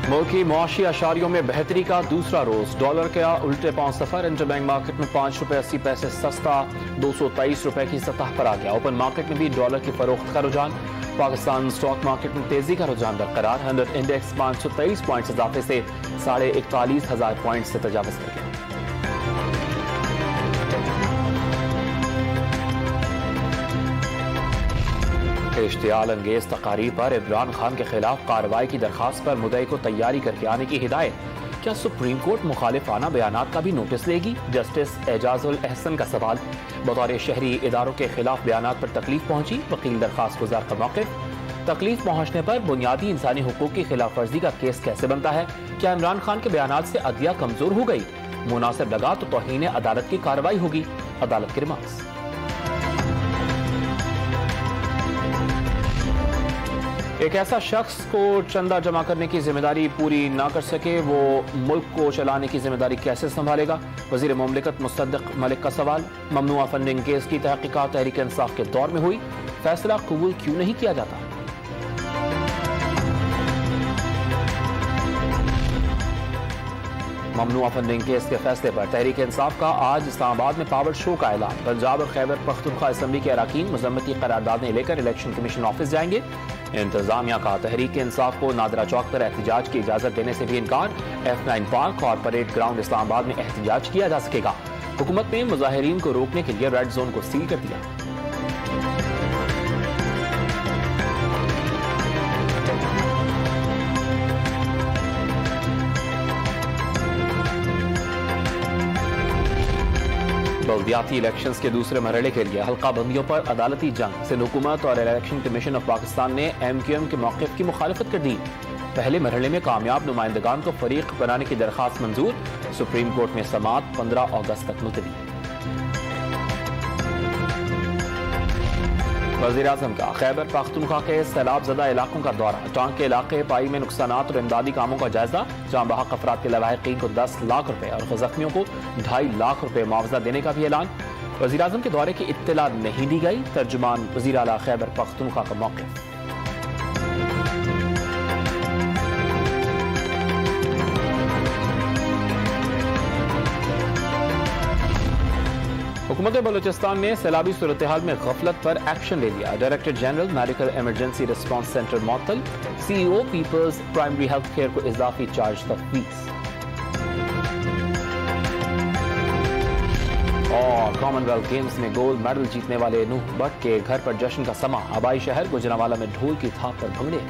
मुल्क की मुआशी अशारियों में बेहतरी का दूसरा रोज। डॉलर का उल्टे पांव सफर। इंटरबैंक मार्केट में ₹5.80 सस्ता 223 रुपए की सतह पर आ गया। ओपन मार्केट में भी डॉलर की फरोख्त का रुझान। पाकिस्तान स्टॉक मार्केट में तेजी का रुझान बरकरार। 100 इंडेक्स 523 पॉइंट्स इजाफे से 41,500 पॉइंट से तजावज कर गया। इश्तियाल अंगेज तकारीर पर इमरान खान के खिलाफ कार्रवाई की दरखास्त पर मुद्दई को तैयारी करके आने की हिदायत। क्या सुप्रीम कोर्ट मुखालिफाना बयानात का भी नोटिस लेगी? जस्टिस एजाजुल एहसन का सवाल। बतौर शहरी इदारों के खिलाफ बयानात पर तकलीफ पहुंची, वकील दरखास्त गुजार का मौक़िफ़। तकलीफ पहुंचने पर बुनियादी इंसानी हुकूक की खिलाफ वर्जी का केस कैसे बनता है? क्या इमरान खान के बयानात से अदलिया कमजोर हो गई? मुनासिब लगा तो तौहीन अदालत की कार्रवाई होगी। अदालत की रिमार्क्स। एक ऐसा शख्स को चंदा जमा करने की जिम्मेदारी पूरी ना कर सके, वो मुल्क को चलाने की जिम्मेदारी कैसे संभालेगा? वजीर मुमलिकत मुस्तदिक मलिक का सवाल। ममनुआ फंडिंग केस की तहकीकात तहरीक इंसाफ के दौर में हुई, फैसला कबूल क्यों नहीं किया जाता? ममनुआ फंडिंग केस के फैसले पर तहरीक इंसाफ का आज इस्लामाबाद में पावर शो का ऐलान। पंजाब और खैबर पख्तूनख्वा असम्बली के अराकीन मजम्मती करारदादें लेकर इलेक्शन कमीशन ऑफिस जाएंगे। इंतजामिया का तहरीक इंसाफ को नादरा चौक पर एहतजाज की इजाजत देने से भी इनकार। F9 पार्क और परेड ग्राउंड इस्लामाबाद में एहतजाज किया जा सकेगा। हुकूमत ने मुजाहिरीन को रोकने के लिए रेड जोन को सील कर दिया। बल्दियाती इलेक्शंस के दूसरे मरहले के लिए हल्का बंदियों पर अदालती जंग। सिंध हुकूमत और इलेक्शन कमीशन ऑफ पाकिस्तान ने MQM के मौक़िफ़ की मुखालफत कर दी। पहले मरहले में कामयाब नुमाइंदगान को फरीक बनाने की दरख्वास्त मंजूर। सुप्रीम कोर्ट में समाअत 15 अगस्त तक मुलतवी। वज़ीर-ए-आज़म का खैबर पख्तूनख्वा के सैलाब ज़दा इलाकों का दौरा। टांग के इलाके पाई में नुकसानात और इमदादी कामों का जायजा। जहां बहक अफराद के लवाहिकीन को 10 लाख रुपए और जख्मियों को 2.5 लाख रुपए मुआवजा देने का भी ऐलान। वज़ीर-ए-आज़म के दौरे की इत्तला नहीं दी गई। तर्जुमान वज़ीर आला खैबर पख्तूनख्वा का मौक़िफ़। हुकूमत बलूचिस्तान ने सैलाबी सूरत हाल में गफलत पर एक्शन ले लिया। Director general medical emergency response centre मुअत्तल। CEO people's primary health care को इजाफी चार्ज तफवीज़। और कॉमनवेल्थ गेम्स में गोल्ड मेडल जीतने वाले नूह भट्ट के घर पर जश्न का समा। आबाई शहर गुजरांवाला में ढोल की थाप पर भंगड़े।